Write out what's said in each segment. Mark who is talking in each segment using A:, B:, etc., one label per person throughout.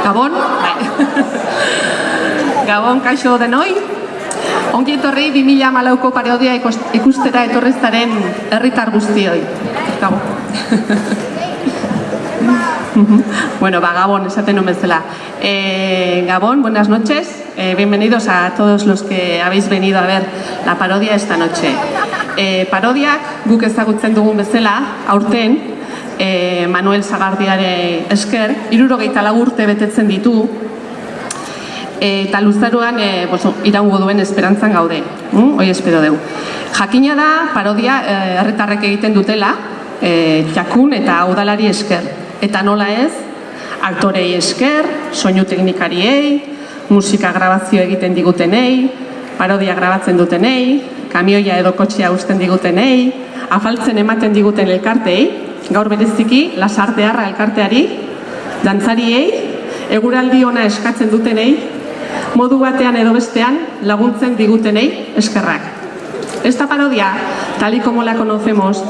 A: Gabon, Gabon kaixo denoi. Ongi etorri 2014ko parodia ikustera etorrezaren herritar guztioi. Gabon. Bueno, Gabon, esaten nuen bezala. Gabon, buenas noches. Bienvenidos a todos los que habéis venido a ver la parodia esta noche. Parodiak guk ezagutzen dugun bezala, aurten, Manuel Sagardiare esker, 74 urte betetzen ditu, eta luzaroan iraungo duen esperantzan gaude. Hoi espero dugu. Jakina da, parodia herritarrek egiten dutela, jakun eta udalari esker. Eta nola ez, aktorei esker, soinu teknikariei, musika grabazio egiten digutenei, parodia grabatzen dutenei, kamioia edo kotxea uzten digutenei, afaltzen ematen diguten elkartei, gaur bereziki Lasartearra elkarteari, dantzariei, eguraldi ona eskatzen dutenei, modu batean edo bestean laguntzen digutenei eskerrak. Esta parodia, tal y como la conocemos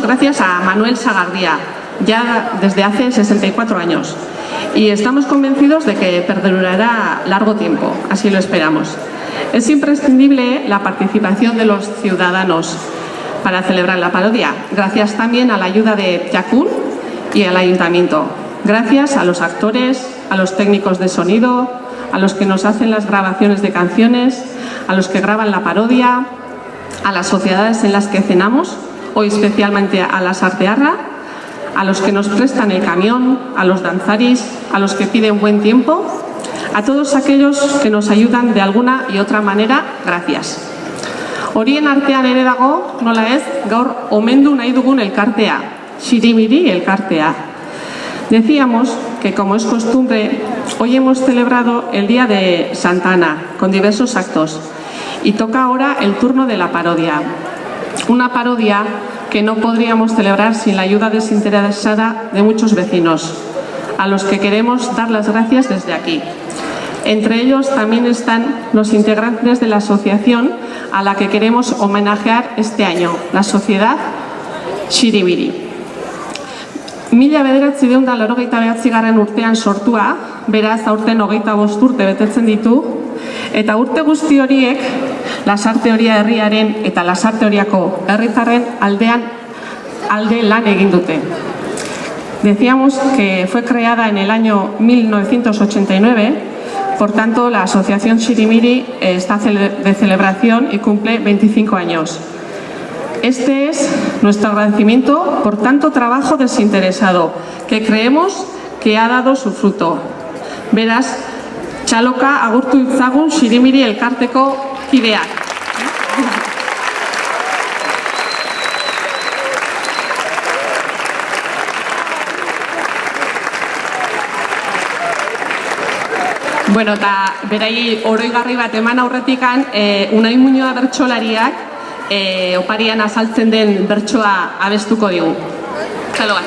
A: gracias a Manuel Sagardia, ya desde hace 64 años. Y estamos convencidos de que perdurará largo tiempo, así lo esperamos. Es imprescindible la participación de los ciudadanos para celebrar la parodia, gracias también a la ayuda de Jakun y al ayuntamiento. Gracias a los actores, a los técnicos de sonido, a los que nos hacen las grabaciones de canciones, a los que graban la parodia, a las sociedades en las que cenamos, hoy especialmente a Lasartearra, a los que nos prestan el camión, a los danzaris, a los que piden buen tiempo, a todos aquellos que nos ayudan de alguna y otra manera, gracias. Horien artean ere dago, nola ez, gaur omendu nahi dugun elkartea, Xirimiri elkartea. Decíamos que, como es costumbre, hoy hemos celebrado el Día de Santa Ana, con diversos actos, y toca ahora el turno de la parodia. Una parodia que no podríamos celebrar sin la ayuda desinteresada de muchos vecinos, a los que queremos dar las gracias desde aquí. Entre ellos también están los integrantes de la asociación a la que queremos homenajear este año, la Sociedad Xirimiri. 1989 urtean sortua, beraz aurten 25 urte betetzen ditu, eta urte guzti horiek Lasarteoria herriaren eta Lasarteoriako herritarren alde lan egin dute. Decíamos que fue creada en el año 1989, por tanto la asociación Xirimiri está de celebración y cumple 25 años. Este es nuestro agradecimiento por tanto trabajo desinteresado que creemos que ha dado su fruto. Beraz, txaloka agurtu ditzagun Xirimiri elkarteko kideak. Bueno, eta berai oroigarri bat eman aurretikan, Unai Muñoa bertsolariak oparian azaltzen den bertsoa abestuko digu. Txalo bat.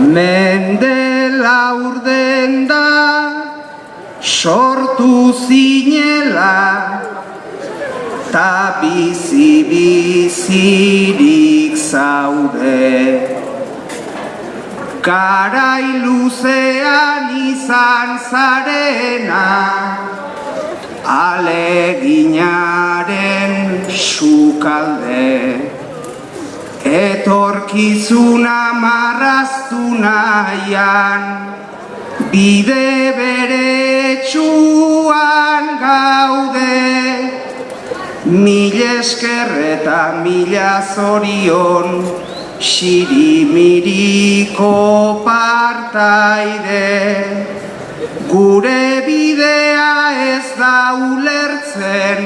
B: Mendela urden da sortu zinela, ta bizi-bizirik zaude. Garai luzean izan zarena, aleginaren sukalde. Etorkizuna marraztu nahian, bide beretsuan gaude. Mila esker eta mila zorion, Xirimiriko partaide. Gure bidea ez da ulertzen,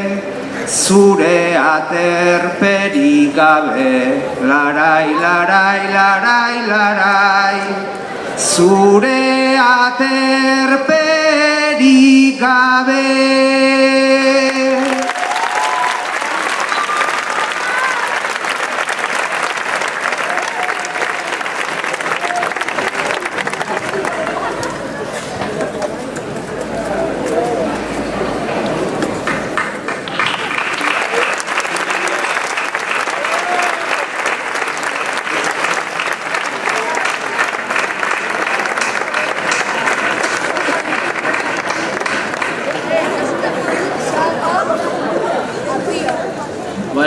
B: zure aterperik gabe. Larai, larai, larai, larai, zure aterperik gabe.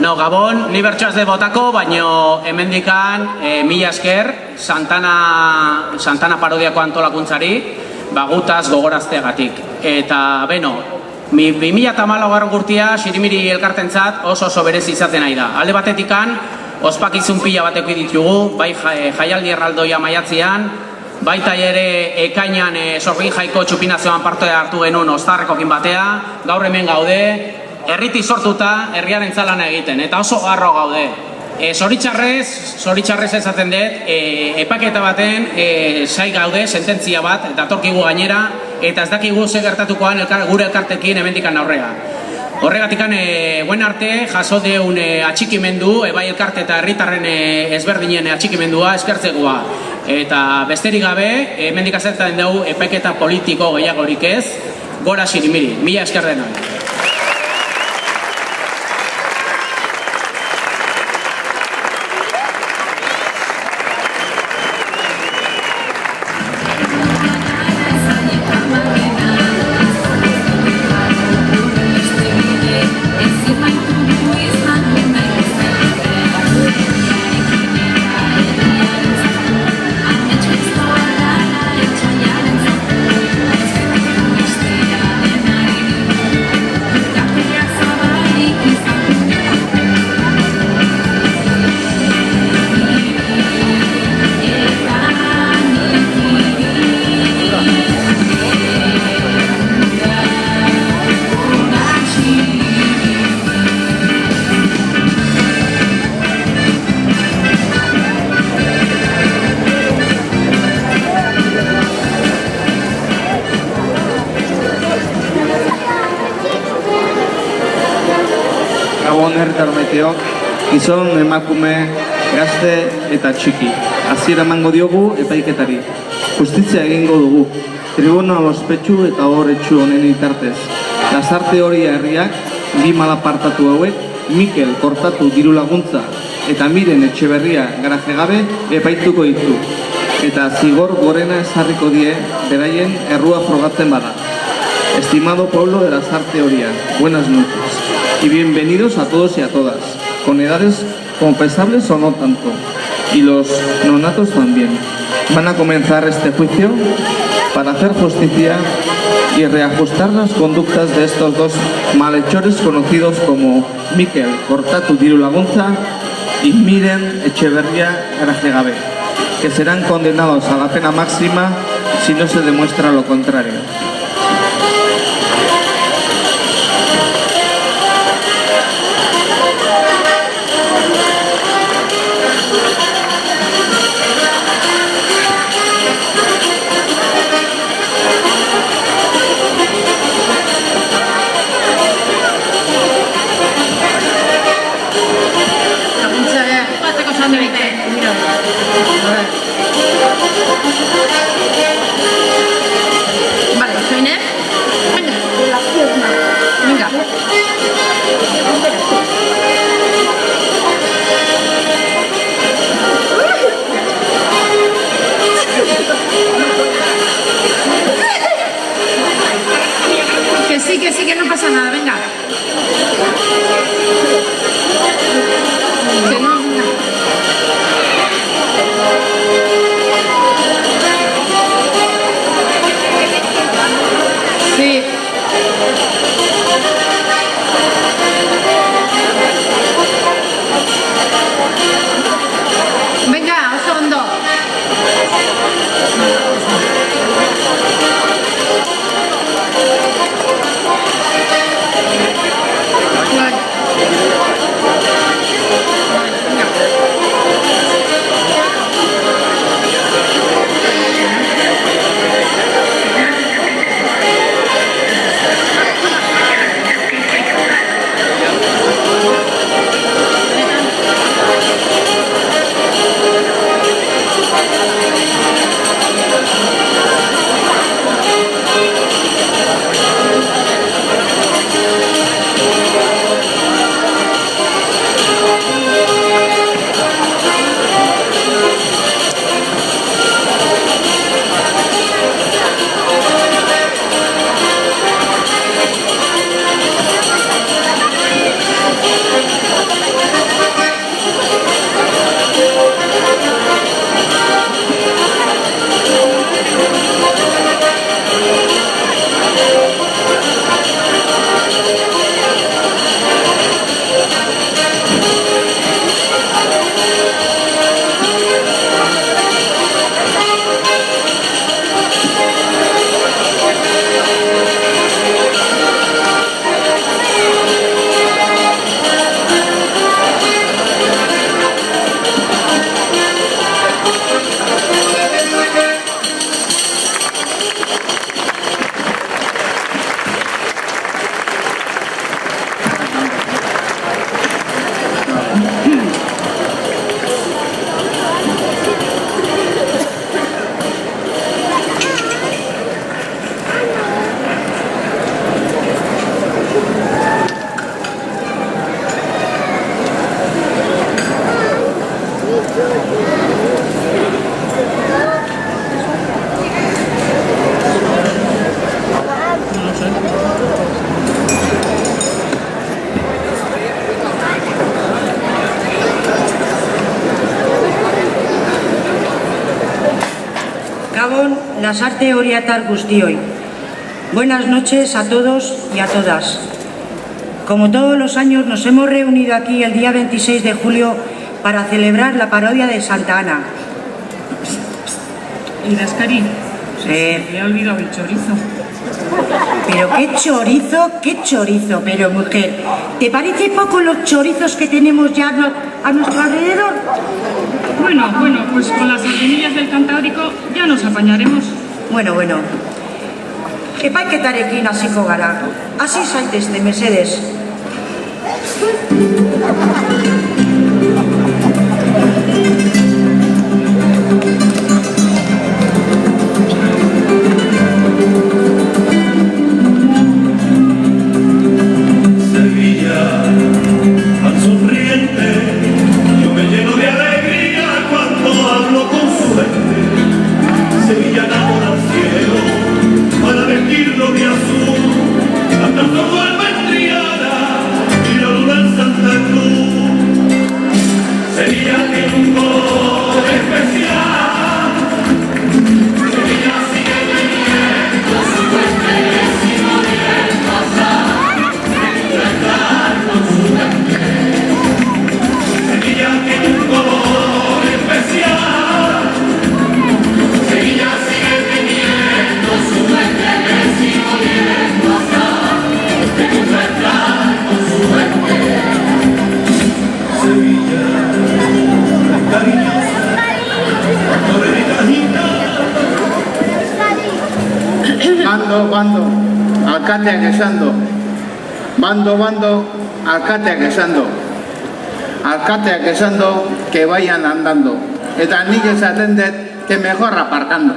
C: Bueno, Gabon, ni bertso ez de botako, baino hemendikan mila esker Santana parodiako antolakuntzari, gutaz gogorazteagatik. Eta, beno, 2014 urtea Sirimiri elkartentzat oso berezi izaten nahi da. Alde batetikan, ospakizun pila bateko ditugu, bai jaialdi erraldoia maiatzean, baita ere ekainan Sorgin Jaiko txupinazioan parte hartu genuen Oztarrekokin batea, gaur hemen gaude, herriti sortuta, herriaren zalana egiten, eta oso garro gaude. Zoritxarrez ezaten dut, epaketa baten sai gaude, sententzia bat, eta torkigu gainera, eta ez dakigu ze gertatukoan gure elkartekin hemendikan aurrea. Horregatikan, buen arte, jaso deun atxikimendu, bai elkarte eta herritarren ezberdinen atxikimendua, eskertzegoa. Eta besterik gabe, hemendik azertzen dugu epaiketa politiko gehiagorik ez, gora Sirimiri. Mila esker denoi.
B: Herritar maiteok, gizon, emakume, gazte eta txiki. Hasiera emango diogu epaiketari. Justizia egingo dugu. Tribunal ospetsu eta horretsu honen itartez. Lasarte Oria herriak, bi malapartatu hauek, Mikel Kortatu diru laguntza eta Miren Etxeberria garajegabe epaituko ditu. Eta zigor gorena ezarriko die beraien errua frogatzen bada. Estimado pueblo de Lasarte Oria, buenas noches. Y bienvenidos a todos y a todas, con edades confesables o no tanto, y los nonatos también. Van a comenzar este juicio para hacer justicia y reajustar las conductas de estos dos malhechores conocidos como Mikel Kortatu diru laguntza y Miren Etxeberria garajegabe, que serán condenados a la pena máxima si no se demuestra lo contrario.
D: Vale. Gabón, lasarte oriatar guztioi. Buenas noches a todos y a todas. Como todos los años nos hemos reunido aquí el día 26 de julio para celebrar la parodia de Santa Ana.
E: Y Dascari,
D: Sí.
E: me he olvidado el chorizo.
D: Pero qué chorizo, pero mujer. ¿Te parece poco los chorizos que tenemos ya a nuestro alrededor?
E: Bueno, pues con las sardinillas del Cantábrico ya nos apañaremos.
D: Bueno. Epaiketarekin hasiko gara. Hasi zaitezte, mesedez.
F: Bando, alkateak esando. Bando, alkateak esando. Alkateak esando que vayan andando. Eta nik esaten dut que mejor aparcando.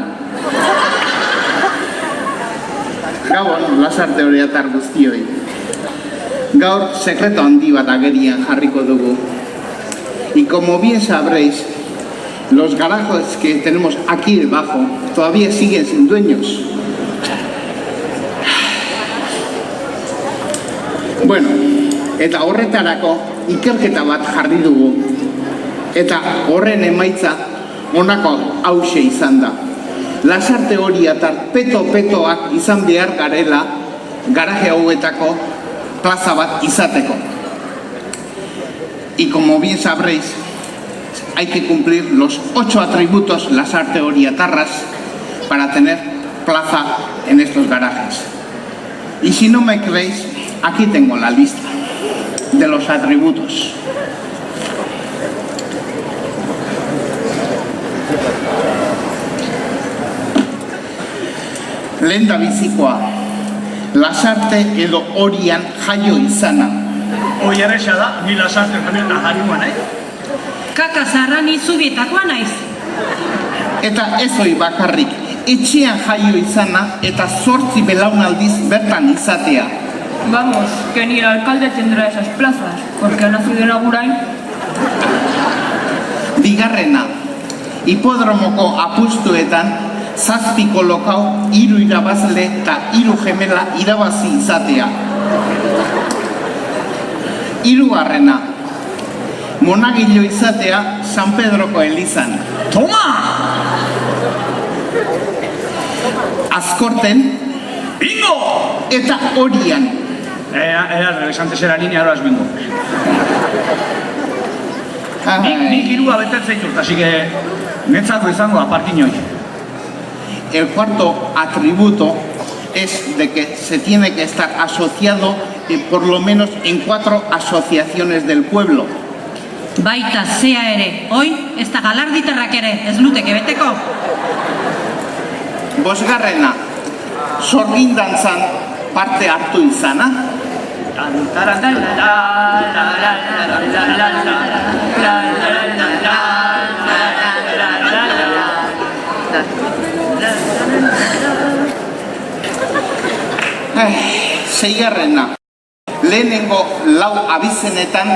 F: Gabon, lasarte oriatar guztioi. Gaur sekreto handi bat agerian jarriko dugu. Y como bien sabréis, los garajes que tenemos aquí debajo todavía siguen sin dueños. Bueno, eta horretarako ikerketa bat jarri dugu. Eta horren emaitza honako hauxe izan da. Lasarte oriatar peto-petoak izan behar garela garaje hauetako plaza bat izateko. Y como bien sabréis, hay que cumplir los 8 atributos lasarte oriatarras para tener plaza en estos garajes. Y si no me creéis, aquí tengo la lista de los atributos. Lehendabizikoa, lasarte edo orian jaio izana.
G: Hoi erresa da, ni lasarte janen aharikoa nahi.
E: Kaka zaharra ni zubietakoa naiz.
F: Eta ez hori bakarrik, etxean jaio izana eta 8 belaunaldiz bertan izatea.
E: Vamos, que ni el alcalde tendrá esas plazas, porque ha nacido en Agurain.
F: Bigarrena, hipodromoko apustuetan 7 kolokau, 3 irabazle eta 3 gemela irabazi izatea. Hirugarrena, monagilo izatea San Pedroko elizan.
G: Toma!
F: Azkorten
G: Bingo!
F: eta Orian.
G: Antes era niña, ahora es bingo. Nik hirua betetzen ditut, así que netzako izango apartiñoi.
F: El cuarto atributo es de que se tiene que estar asociado por lo menos en 4 asociaciones del pueblo.
H: Baita zea ere, hoi, ez da galarditerrak ere, ez luteke beteko.
F: Bosgarrena, sorgindantzan parte hartu izana. Seigarrena, lehenengo 4 abizenetan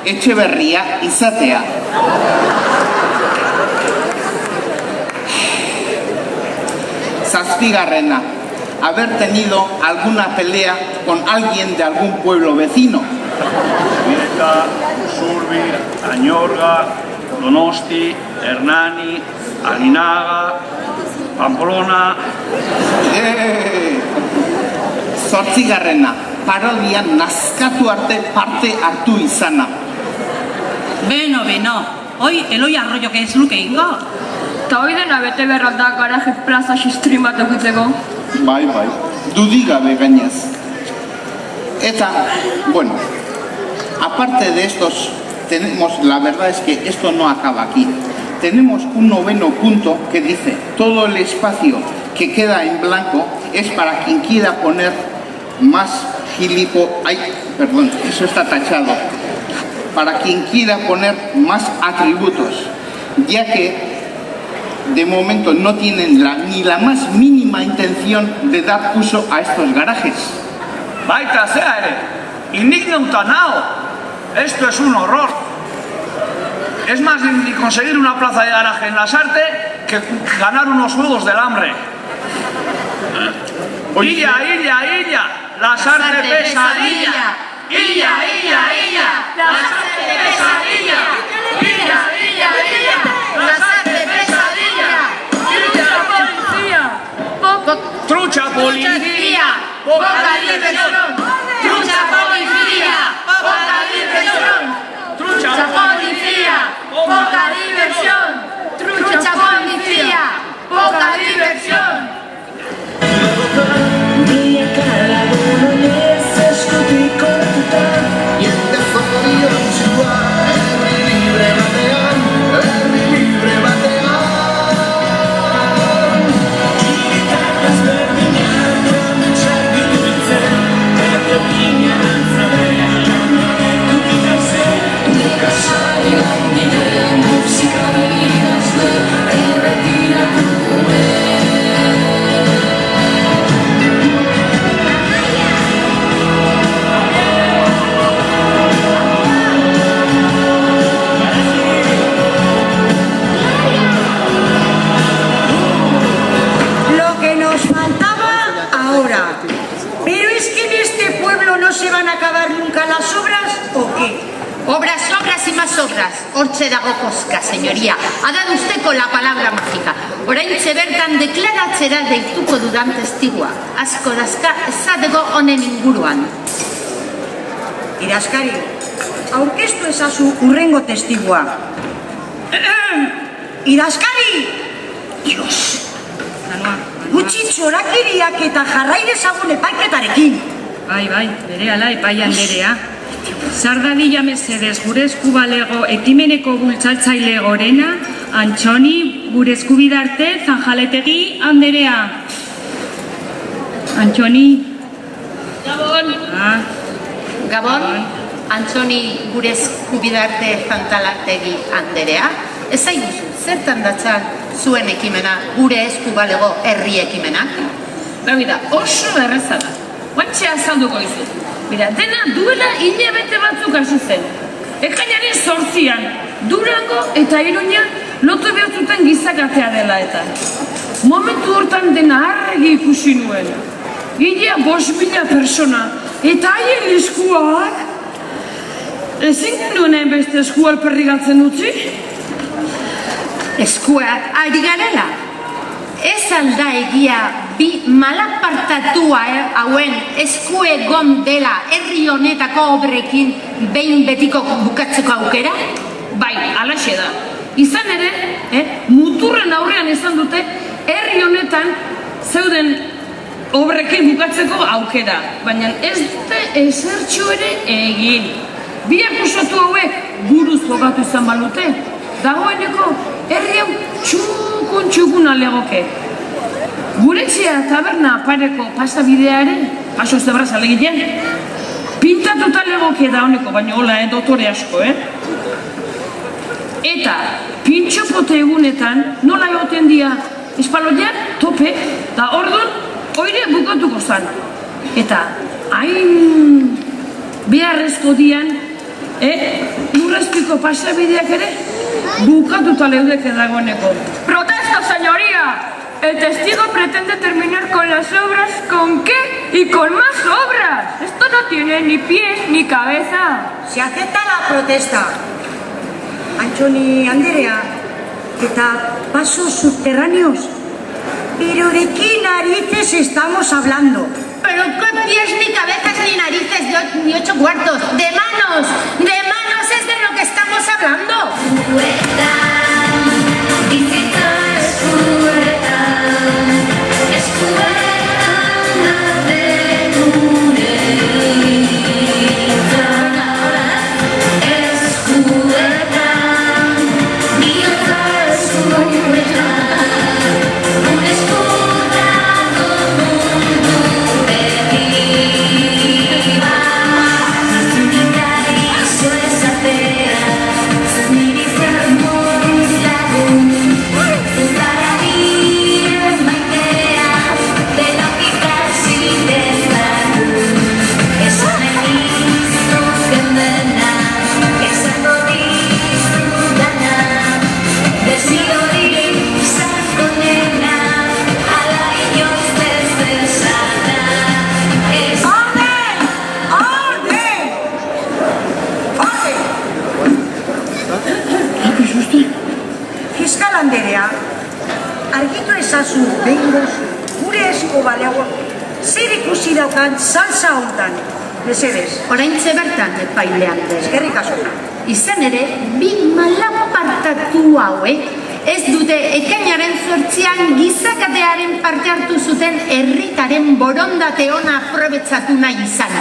F: etxeberria izatea. Zazpigarrena, haber tenido alguna pelea con alguien de algún pueblo vecino.
G: Bieta, Usurbil, Añorga, Donosti, Hernani, Alinaga, Pamplona...
F: Zortzigarrena, parodian nazkatu arte parte hartu izana.
H: Beno, hoi Eloi Arroyok ez luke ingo.
E: Ta hoi dena bete berralda garaje plaza xistrin bat okutzeko.
F: Bai, dudigabe gainez. Eta, bueno, aparte de estos, tenemos, la verdad es que esto no acaba aquí. Tenemos un noveno punto que dice, todo el espacio que queda en blanco es para quien quiera poner más eso está tachado. Para quien quiera poner más atributos, ya que de momento no tienen ni la más mínima intención de dar uso a estos garajes.
G: Baita zea ere, indignauta nao. Esto es un horror. Es más ni conseguir una plaza de garaje en Lasarte que ganar unos juegos del hambre. Illa, Lasarte pesadilla. Illa, Lasarte pesadilla. Illa, Lasarte pesadilla. Trucha policía, poca diversión. Trucha policía, poca diversión. Trucha policía, poca diversión. Trucha policía, poca diversión.
I: Obras y más obras. Hortxe dago koska, señoría. Ha dado usted con la palabra mágica. Oraintxe bertan deklaratzera deituko dudan testigua. Asko dazka esateko honen inguruan.
D: Idazkari, aurkeztu ezazu urrengo testigua. Idazkari! Dios! Gutxi txorakiriak eta jarrai dezagun epaiketarekin.
E: Bai, berehala epaian berea. Sardadilla mesedez gure eskubalego ekimeneko bultzatzaile gorena, Antxoni gure eskubidarte Zanjaletegi Anderea. Antxoni.
I: Gabon, Antxoni gure eskubidarte Zanjaletegi Anderea. Ez zaiguzu, zertan datzan zuen ekimena, gure eskubalego herri ekimenak?
E: Bida, oso erreza da. Guantxe azalduko izu. Bira, dena duela hilabete batzuk hasi zen. Ekainaren 8an, Durango eta Iruña lotu behar zuten gizakatea dela eta. Momentu hortan dena arregi ikusi nuen. Gilea 5.000 persona eta haien eskuak. Ezin genuen beste esku alperrigatzen utzi?
I: Eskuak ari garela? Ez alda egia bi malapartatua hauen eskuegon dela herri honetako obrekin behin betiko bukatzeko aukera?
E: Bai, alaxe da. Izan ere, muturren aurrean izan dute herri honetan zeuden obrekin bukatzeko aukera. Baina ez dute ezertxo ere egin. Bi akusatu hauek buruz jokatu izan balute. Dagoeneko herri hau txukun alegoke. Guretxea taberna pareko pasabideare, paso zebraz alegitean, pintatuta legoke da honeko, baina hola, dotore asko, Eta, pintxopote egunetan, nola egoten dia, espaloian, tope, eta orduan, oire bukatuko zan. Eta, hain beharrezko dian, lurrezpiko pasabideak ere, bukatuta leudeke dagoeneko.
J: ¡Protesto, señoría! El testigo pretende terminar con las obras, ¿con qué? ¡Y con más obras! Esto no tiene ni pies ni cabeza.
D: Se acepta la protesta. Antxoni Anderea, eta pasos subterráneos. ¿Pero de qué narices estamos hablando?
I: Pero qué pies, ni cabezas, ni narices, ni 8 cuartos. De manos es de lo que estamos hablando.
D: Argitu ezazu, behingoz, gure esko baleago, zer ikusi daukan salsa hontan, mesedez.
I: Oraintxe bertan, epailean dut.
D: Eskerrik asko.
I: Izan ere, bi malapartatu hauek ez dute ekainaren 8an gizakatearen parte hartu zuten herritaren borondate ona aprobetxatu nahi izan.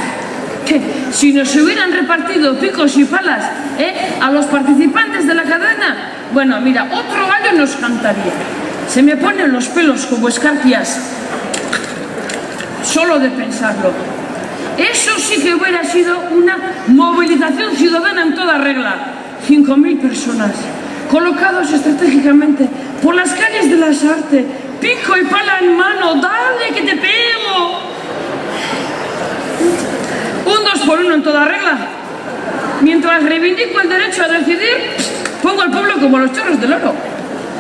E: Si nos hubieran repartido picos y palas a los participantes de la cadena, bueno, mira, otro gallo nos cantaría. Se me ponen los pelos como escarpias solo de pensarlo. Eso sí que hubiera sido una movilización ciudadana en toda regla. 5.000 personas colocados estratégicamente por las calles de las Artes, pico y pala en mano. ¡Dale, que te pego! Un 2 por 1 en toda regla. Mientras reivindico el derecho a decidir, pongo al pueblo como los chorros del oro.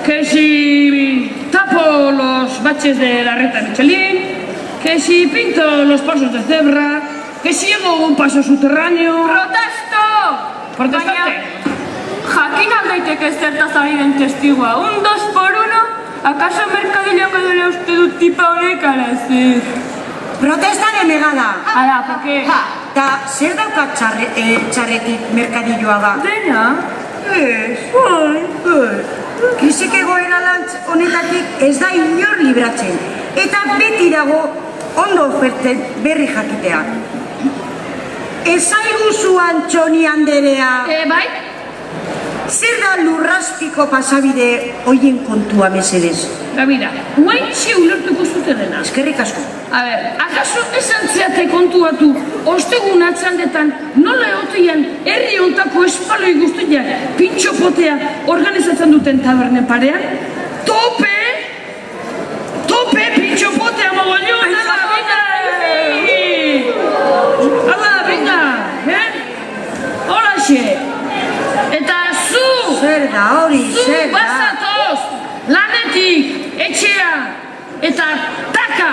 E: Que si tapo los baches de la recta Michelin, que si pinto los pasos de cebra, que si llevo un paso subterráneo...
J: ¡Protesto!
E: ¿Protestante?
J: Jakin aldaiteke zertaz ari den testigua. Un 2 por 1, ¿acaso merkadilean dela uste dut tipa honek ala zer?
D: Protesta denegada.
J: Ala, porque...
D: Da, zer daukat txarretik merkadilloaga?
J: Dena?
D: Krisik egoera lantz honetatik ez da inor libratzen. Eta beti dago ondo oferten berri jakitea. Ezaiguzu Antxoni anderea.
E: Bai?
D: Zer da lurraspiko pasabide hoien kontua mesedez?
E: Gabira, guaintxe ulertuko zute dena.
D: Eskerrik asko.
E: A ver, ¿acaso esan zeate kontuatu ostegun atzaldetan nola egotean herri ontako espaloi guztiak pintxopotea organizatzen duten tabernen parean? Tope! Tope, pintxopotea mogollon! Ala, venga! Ala, venga! Holaxe! Eta zu!
D: Zer da hori, zer da?
E: Zu bazatoz! Lanetik, etxea! Eta taka!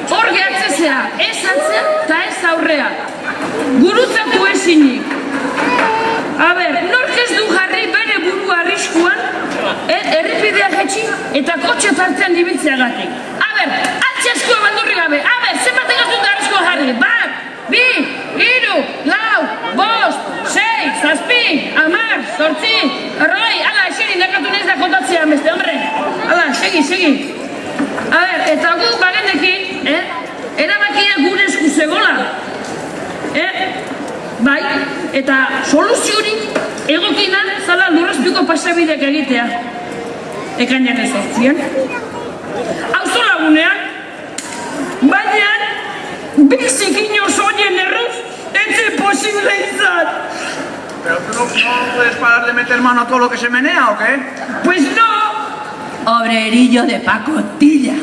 E: Hor gehatzezea, ez atzea eta ez aurrea. Gurutzatu ezinik. A ber, nork ez du jarri bere burua arriskuan, errepidea jetxi eta kotxe tartean ibiltzeagatik. A ber, atxezko abandurri gabe. A ber, zenbat egaztut arriskoa jarri. 1, 2, 3, 4, 5, 6, 7, 8, 9, 10, 11, ala, eseri, nekatu nez da kontatzea beste, hombre. Ala, segi. A ber, eta gu bagenekin, erabakia gure esku zegola. Bai, eta soluziorik egokina zala lurrazpiko pasabideak egitea. Ekainaren 8an. Auzo lagunean, baina bizikin osoien erruz, etxe posible izan.
G: ¿Pero tú no puedes parar de meter mano a todo lo que se menea o qué?
E: Pues no.
H: Obrerillo de pacotilla.
E: ¡A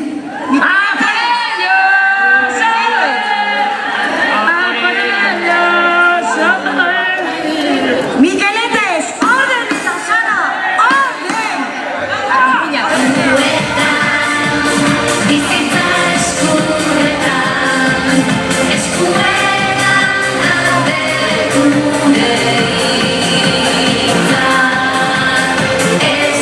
E: por ellos! ¡A por ellos!
D: Miqueletes, orden en la sala, orden!
K: Es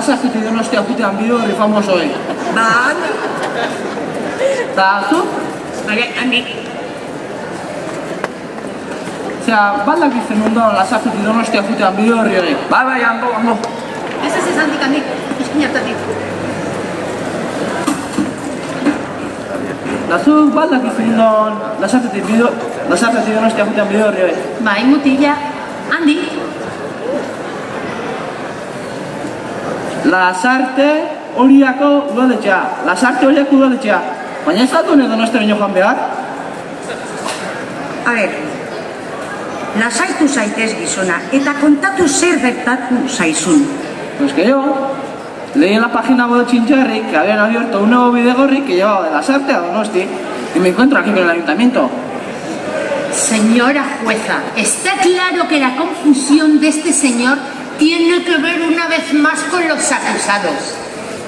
G: Lasartetik Donostia jutean bidorri famosoi.
D: Ba,
G: Eta, zu?
E: Handi.
G: Osea, baldak izen ondo Lasartetik Donostia jutean bidorri hori. Bai, ando.
I: Ez handik, eskin hartatik.
G: Da zu baldak izen ondo Lasartetik Donostia jutean bidorri hori.
I: Bai, mutila, handi.
G: Lasarte horiako udaletxea. Baina ez aldu ne Donostia baino joan behar?
D: a ber, lasaitu zaitez gizona, eta kontatu zer gertatu zaizun.
G: Pues que yo leí en la página web de Chinchorri que habían abierto un nuevo Bidegorri que llevaba de Lasarte a Donosti y me encuentro aquí con el ayuntamiento.
I: Señora jueza, está claro que la confusión de este señor tiene que ver una vez más con los acusados,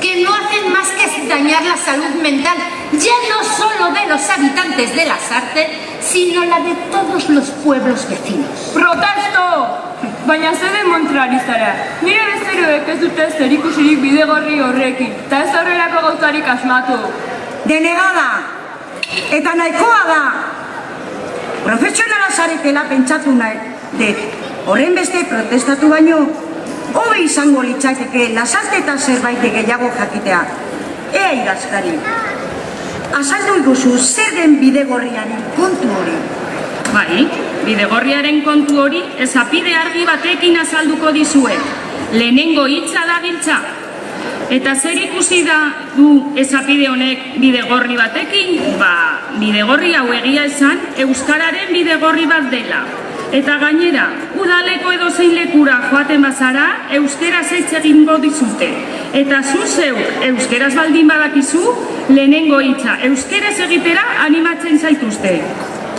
I: que no hacen más que dañar la salud mental, ya no solo de los habitantes de Lasarte, sino la de todos los pueblos vecinos.
J: Protesto! Baina zer demontrari zara. Nire bezeroek ez dute zerikusirik bidegorri horrekin, eta ez horrelako gauzarik asmatu.
D: Denegada! Eta nahikoa da! Profesionala zaretela pentsatu nahi dut. Horren beste protestatu baino, hobe izango litzateke Lasarte eta zerbait gehiago jakitea. Ea idazkari. Azaldu iguzu zer den bidegorriaren kontu hori.
E: Bai, bidegorriaren kontu hori ezapide argi batekin azalduko dizuet. Lehenengo hitza da giltza. Eta zer ikusi da du ezapide honek bidegorri batekin? Ba, bidegorri hau egia esan euskararen bidegorri bat dela. Eta gainera, udaleko edozein lekura joaten bazara, euskeraz hitz egingo dizute. Eta zu zeuk euskeraz baldin badakizu, lehenengo hitza euskeraz egitera animatzen zaituzte.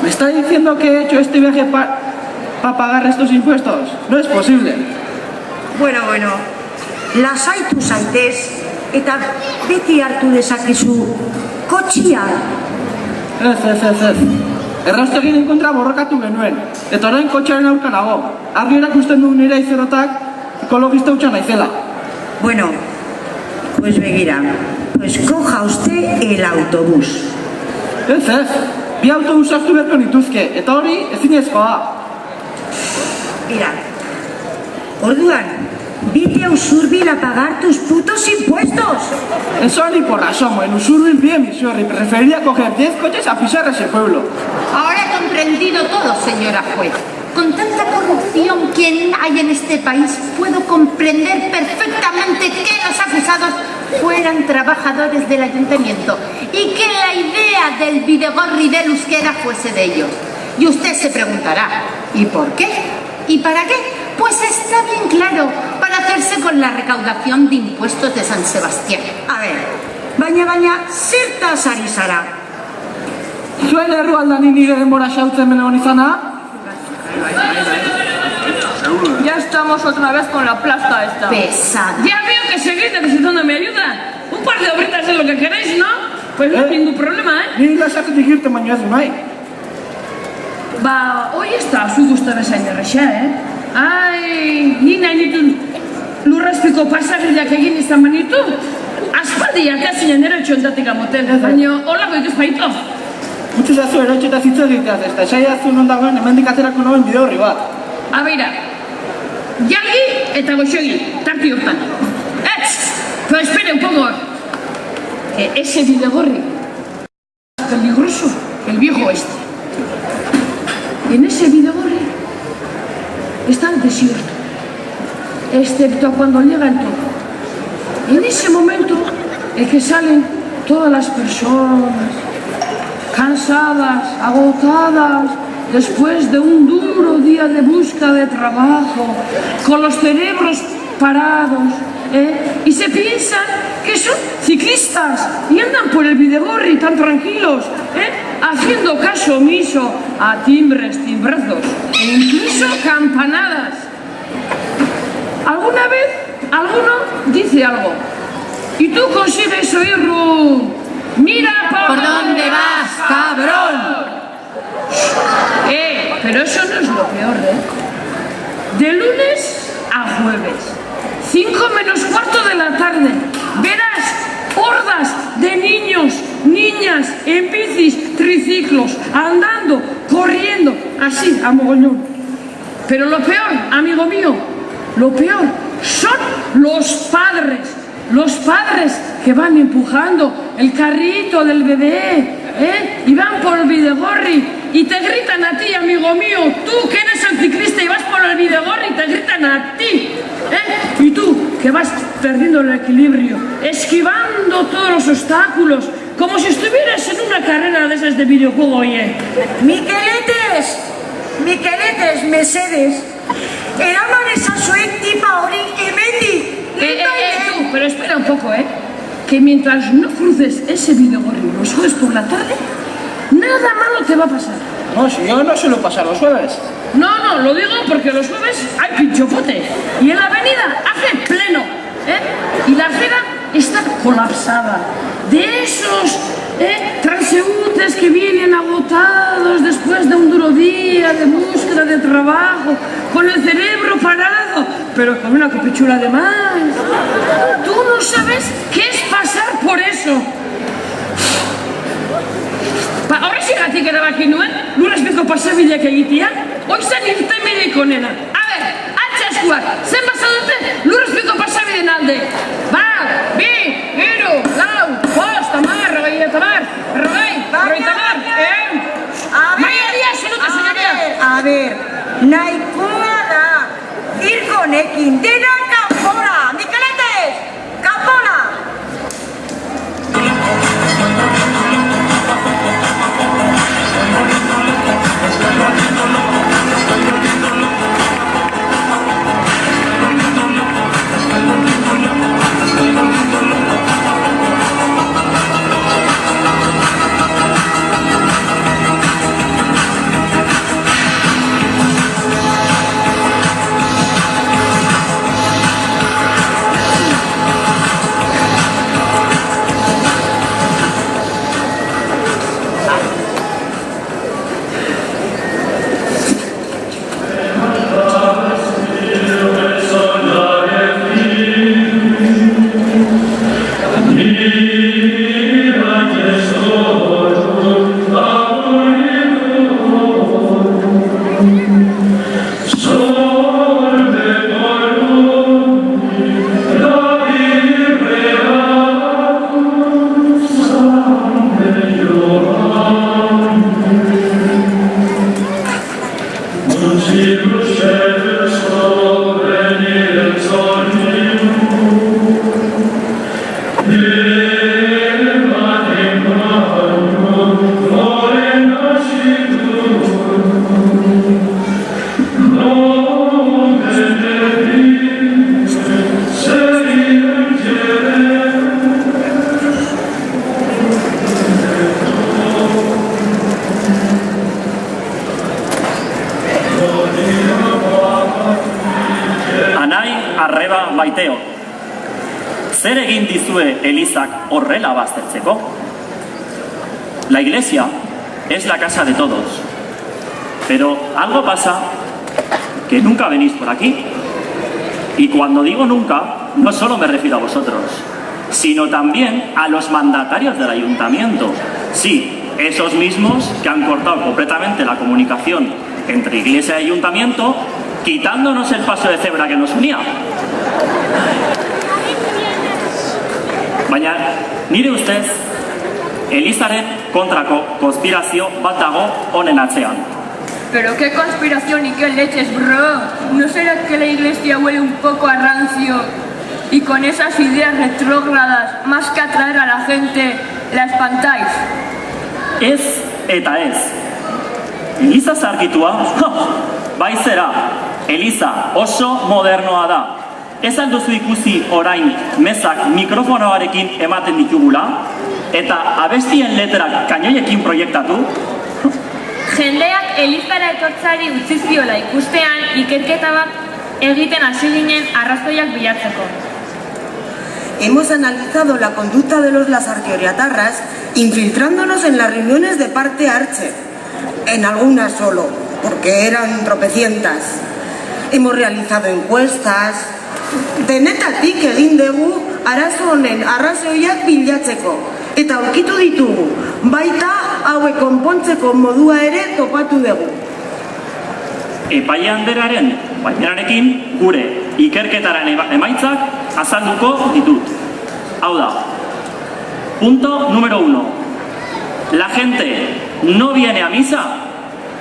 G: ¿Me está diciendo que he hecho este viaje para pagar estos impuestos? No es posible.
D: Bueno, lasaitu zaitez eta beti hartu dezakezu kotxia.
G: Ez. Errausteginen kontra borrokatu genuen, eta orain kotxearen aurka nago. Argi erakusten du nire aizerotak ekologista hutsa naizela.
D: Bueno, pues begira, pues coja usted el autobús.
G: Ez, bi autobus hartu beharko nituzke, eta hori ezinezkoa.
D: Mira, orduan, vete a Usurbil a pagar tus putos impuestos.
G: Eso ni por asomo, en Usurbil vi emisor y preferiría coger 10 coches a pisar ese pueblo.
I: Ahora he comprendido todo, señora juez. Con tanta corrupción que hay en este país, puedo comprender perfectamente que los acusados fueran trabajadores del ayuntamiento y que la idea del bidegorri del euskera fuese de ellos. Y usted se preguntará, ¿y por qué? ¿Y para qué? Pues está bien claro, para hacerse con la recaudación de impuestos de San Sebastián.
D: A ver, baina, zertaz ari zara?
G: Zuen errualdan nire denbora xautzen egon izana?
J: Ya estamos otra vez con la plasta esta.
I: Pesada.
E: Ya veo que seguís necesitando mi ayuda. Un par de obritas es lo que queréis, ¿no? Pues no hay ningún problema, ¿eh?
G: Ni Lasartetik irten baino ez nahi.
E: Ba, hoi ez da zu guztu bezain erresa, Ai, ni nahi ditun lurrazpiko pasagileak egin izan banitu. Aspaldi jakazinen erotxontatik amotel, baina holako ikuz baito.
G: Utsu zazu erotxeta zitza egiteaz, ez da esaiazu non dagoen hemendik aterako noben bide horri bat.
E: Abeira, jalgi eta goxogi, tarti hortan. Pero espere un poco. Ese bidegorri es peligroso, el viejo este. En ese bidegorri está el desierto, excepto cuando llega el toro. En ese momento es que salen todas las personas cansadas, agotadas, después de un duro día de busca de trabajo, con los cerebros parados, y se piensan que son ciclistas y andan por el bidegorri tan tranquilos, haciendo caso omiso a timbrazos e incluso campanadas. ¿Alguna vez alguno dice algo y tú consigues oírlo? ¡Mira por dónde vas, cabrón! Pero eso no es lo peor, De lunes a jueves, 5 menos cuarto de la tarde. Verás hordas de niños, niñas, en bicis, triciclos, andando, corriendo, así, a mogollón. Pero lo peor, amigo mío, lo peor son los padres que van empujando el carrito del bebé, y van por el Bidegorri y te gritan a ti, amigo mío, tú que eres el ciclista y vas por el Bidegorri y te gritan a ti, y tú que vas perdiendo el equilibrio, esquivando todos los obstáculos, como si estuvieras en una carrera de esas de videojuego, oye.
D: Miqueletes, mesedes, eraman ezazuek tipa hori hemendik.
E: Tú, pero espera un poco, que mientras no cruces ese Bidegorri los jueves por la tarde, nada malo te va a pasar.
C: No, si yo no suelo pasar los jueves.
E: No, lo digo porque los jueves hay pinchopote y en la avenida hace pleno, y la acera está colapsada. De esos transeúntes que vienen agotados después de un duro día de búsqueda de trabajo, con el cerebro parado, pero con una copichula de más. Tú no sabes qué es pasar por eso. Ahora sí gatik erabaki nuen, lurrezbiko pasabideak egitea, oizan irtenbideiko nena. A ber, altxaskuak, zenbat zaudete lurrezbiko pasabideen alde? Bat, bi, hiru, lau, bost, hamar, hogei eta hamar, berrogeita hamar, Maria Díaz, señoría, señoría.
D: A ver, nahikoa da, irko honekin, dena kanpora, Mikeletes, kanpora!
K: Zer egin dizue Elizak horrela baztertzeko? La iglesia es la casa de todos, pero algo pasa que nunca venís por aquí. Y cuando digo nunca, no solo me refiero a vosotros, sino también a los mandatarios del ayuntamiento. Sí, esos mismos que han cortado completamente la comunicación entre iglesia y ayuntamiento, quitándonos el paso de cebra que nos unía. Baina, nire ustez, Elizaren kontrako konspirazio bat dago honen atzean.
J: Pero qué conspiración y qué leches, bro. ¿No será que la iglesia huele un poco a rancio y con esas ideas retrógradas, más que atraer a la gente, la espantáis?
K: Ez eta ez. Eliza zarkitua, bai zera, Eliza oso modernoa da. Ez alduzu ikusi orain mezak mikrofonoarekin ematen ditugula, eta abestien letrak kainoiekin proiektatu?
J: Jendeak Elizara etortzari utzi ziola ikustean ikerketa bat egiten hasi ginen arrazoiak bilatzeko.
D: Hemos analizado la conducta de los lasartioriatarras infiltrándonos en las reuniones de parte Arche, en algunas solo, porque eran tropecientas. Hemos realizado encuestas,
L: denetatik egin dugu arazo honen arrazoiak bilatzeko. Eta aurkitu ditugu, baita hauek konpontzeko modua ere topatu dugu.
K: Epaile anderaren baimerarekin gure ikerketaren emaitzak azalduko ditut. Hau da, punto número 1. La gente no viene a misa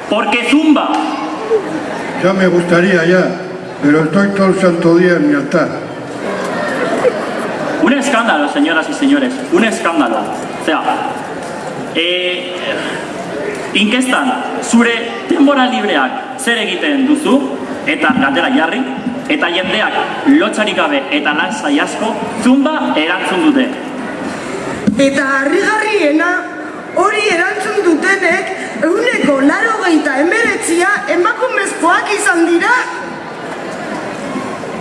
K: porque zumba.
M: Ya me gustaría ya, pero estoy todo el santo día en mi altar.
K: Un escándalo, señoras y señores, un escándalo. O sea, inkestan zure denbora libreak zer egiten duzu, eta galdera jarri, eta jendeak lotxarik gabe eta lasai asko zumba erantzun dute.
L: Eta harrigarriena, hori erantzun dutenek 89% emakumezkoak izan dira.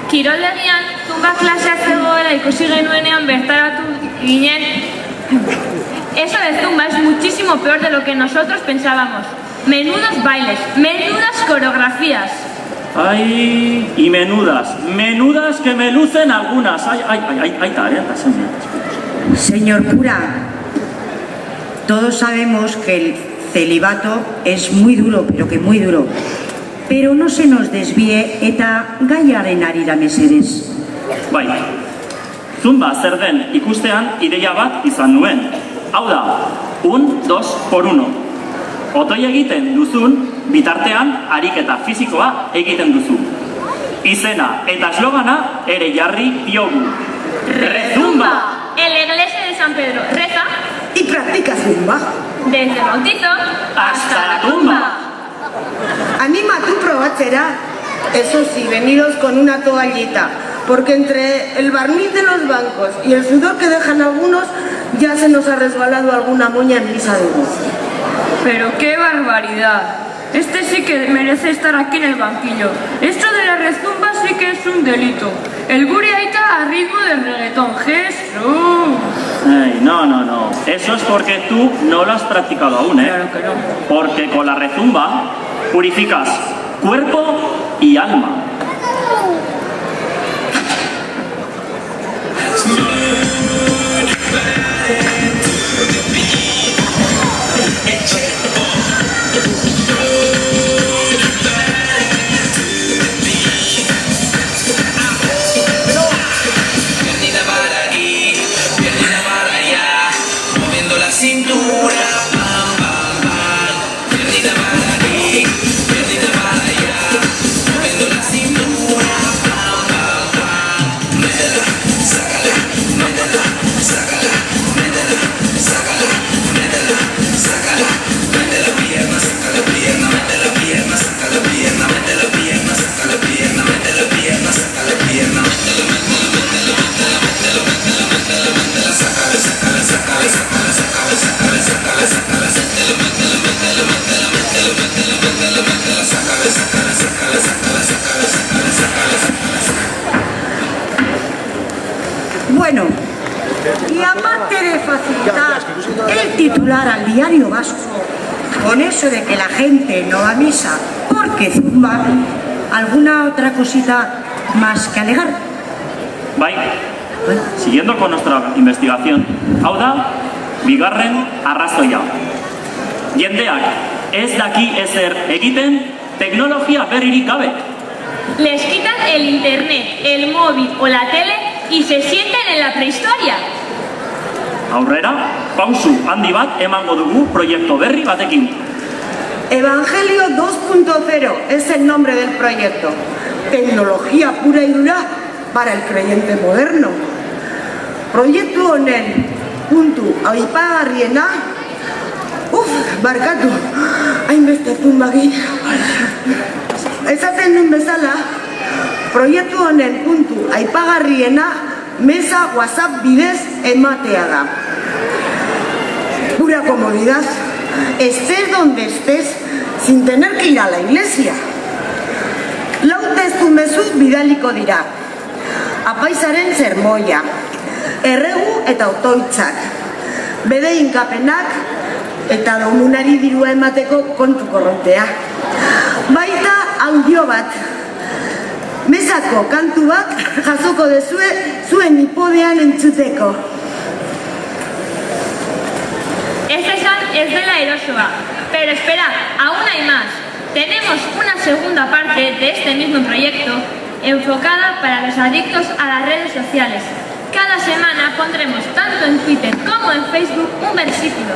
J: Kiroldegian zumba klasea zegoela ikusi genuenean bertaratu ginen. Eso de zumba es muchísimo peor de lo que nosotros pensábamos. Menudos bailes, menudas coreografías.
K: Ay, y menudas que me lucen algunas. Ay, talentas.
D: Señor cura, todos sabemos que el celibato es muy duro, pero que muy duro. Pero no se nos desvíe eta gaiaren harira mesedez.
K: Bai, zumba zer den ikustean ideia bat izan nuen. Hau da, 1, 2 por 1. Otoi egiten duzun, bitartean ariketa fisikoa egiten duzu. Izena eta eslogana ere jarri diogu. Rezumba!
J: En la iglesia de San Pedro reza
L: y practica zumba.
J: Desde el bautizo
K: hasta la tumba.
L: Anima tú probatzera. Eso sí, veniros con una toallita, porque entre el barniz de los bancos y el sudor que dejan algunos, ya se nos ha resbalado alguna moña en misa de luz.
J: Pero qué barbaridad. Este sí que merece estar aquí en el banquillo. Esto de la rezumba sí que es un delito. El guri aita a ritmo del reggaetón. ¡Jesús!
K: Ay, no. Eso es porque tú no lo has practicado aún, ¿eh?
J: Claro que no.
K: Porque con la rezumba purificas cuerpo y alma.
L: Bueno, y aparte de facilitar el titular al diario vasco, con eso de que la gente no va a misa porque zumba, ¿alguna otra cosita más que alegar?
K: Bai, siguiendo con nuestra investigación, hau da, bigarren arrazoia. Jendeak ez daki ezer egiten teknologia berririk gabe.
J: Les quitan el internet, el móvil o la tele y se sienten en la prehistoria.
K: Aurrera, pausu handi bat emango dugu proiektu berri batekin.
L: Evangelio 2.0 es el nombre del proyecto. Tecnología pura y dura para el creyente moderno. Proiektu honen puntu aipagarriena, barkatu, hainbeste zunbagi. Esaten duen bezala, proiektu honen puntu aipagarriena mesa WhatsApp bidez ematea da. Pura comodidad, estés donde estés, sin tener que ir a la iglesia. Lauteztu mezu bidaliko dira. Apaizaren zermoia, erregu eta otoitzak, bede inkapenak eta domunari dirua emateko kontu korrontea. Baita audio bat. Elizako kantuak jasoko dezue zuen ipodean entzuteko.
J: Es de la erosoa, pero esperad, aún hay más. Tenemos una segunda parte de este mismo proyecto enfocada para los adictos a las redes sociales. Cada semana pondremos tanto en Twitter como en Facebook un versículo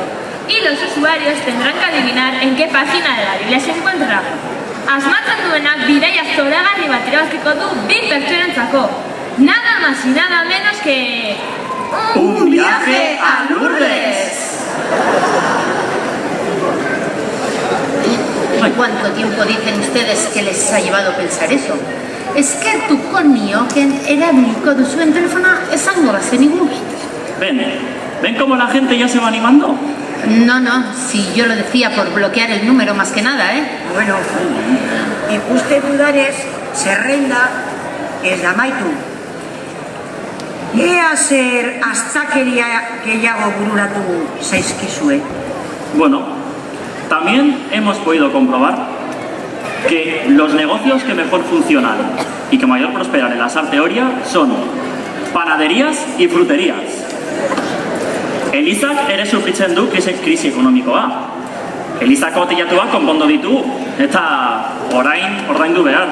J: y los usuarios tendrán que adivinar en qué página de la Biblia se encuentra. Asmatzen duenak bidaia zoragarri bat irabaziko du 2 pertsonentzako. Nada más y nada menos que...
K: ¡Un viaje a Lourdes!
I: ¿Cuánto tiempo dicen ustedes que les ha llevado pensar eso? Eskertu konioken erabiliko duzuen telefona esango bazenigu.
K: ¿Ven cómo la gente ya se va animando?
I: No, si yo lo decía por bloquear el número más que nada, ¿eh?
L: Bueno, ikuste dudarez, zerrenda ez da maitu. Ea zer astakeria gehiago bururatu zaizkizue.
K: Bueno, también hemos podido comprobar que los negocios que mejor funcionan y que mayor prosperan en la Sarteoria son panaderías y fruterías. Elizak ere sufritzen du krisi ekonomikoa. Elizak kotilatuak konpondo ditu eta ordaindu behar.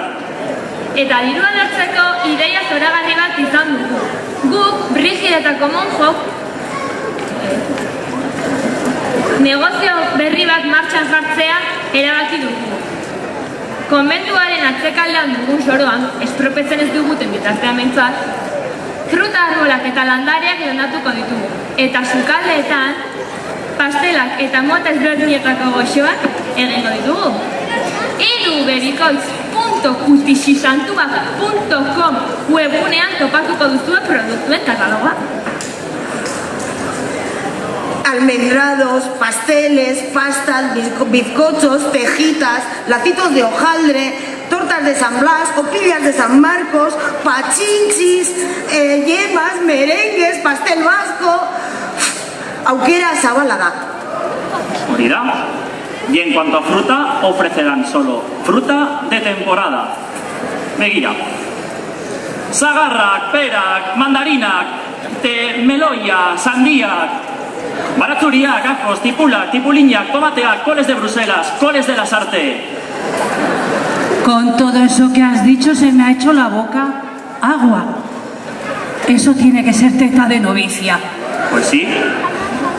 J: Eta dirua lortzeko ideia zoragarri bat izan dugu. Guk, Brigidetako monjok, negozio berri bat martxan jartzea erabaki dugu. Konbentuaren atzekaldean dugun soroan, estropetzen ez duguten bitartean behintzat, fruta arbolak eta landareak landatuko ditugu. Eta sukaldeetan, pastelak eta mota ezberdinetako goxoak egingo ditugu. irubericoitz.kutixisantubak.com webunean topatuko duzue produktuen kataloga.
L: Almendrados, pasteles, pastas, bizcochos, tejitas, lacitos de hojaldre, tortas de San Blas, hojillas de San Marcos, pachinchis, yemas, merengues, pastel vasco... Aukera zabala da.
K: Morirá. Y en cuanto a fruta, ofrecerán solo fruta de temporada. Begira. Sagarrak, perak, mandarinak, meloia, sandiak, baratzuriak, gajos, tipulak, tipulinak, tomateak, coles de Bruselas, coles de Lasarte.
H: Con todo eso que has dicho se me ha hecho la boca agua. Eso tiene que ser teta de novicia.
K: Pues sí.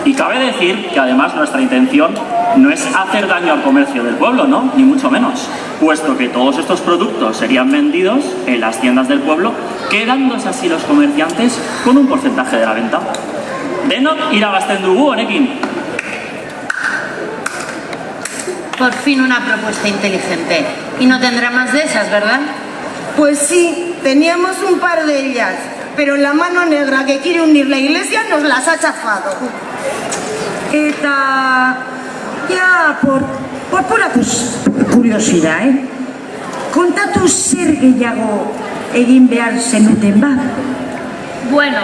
K: Y cabe decir que además nuestra intención no es hacer daño al comercio del pueblo, ¿no? Ni mucho menos, puesto que todos estos productos serían vendidos en las tiendas del pueblo, quedándose así los comerciantes con un porcentaje de la venta. Denok irabazten dugu honekin.
I: Por fin una propuesta inteligente. Y no tendrá más de esas, ¿verdad?
L: Pues sí, teníamos un par de ellas, pero la mano negra que quiere unir la iglesia nos las ha chafado. Eta, ya, por pura curiosidad, kontatu zer gehiago egin behar zenuten ba?
J: Bueno,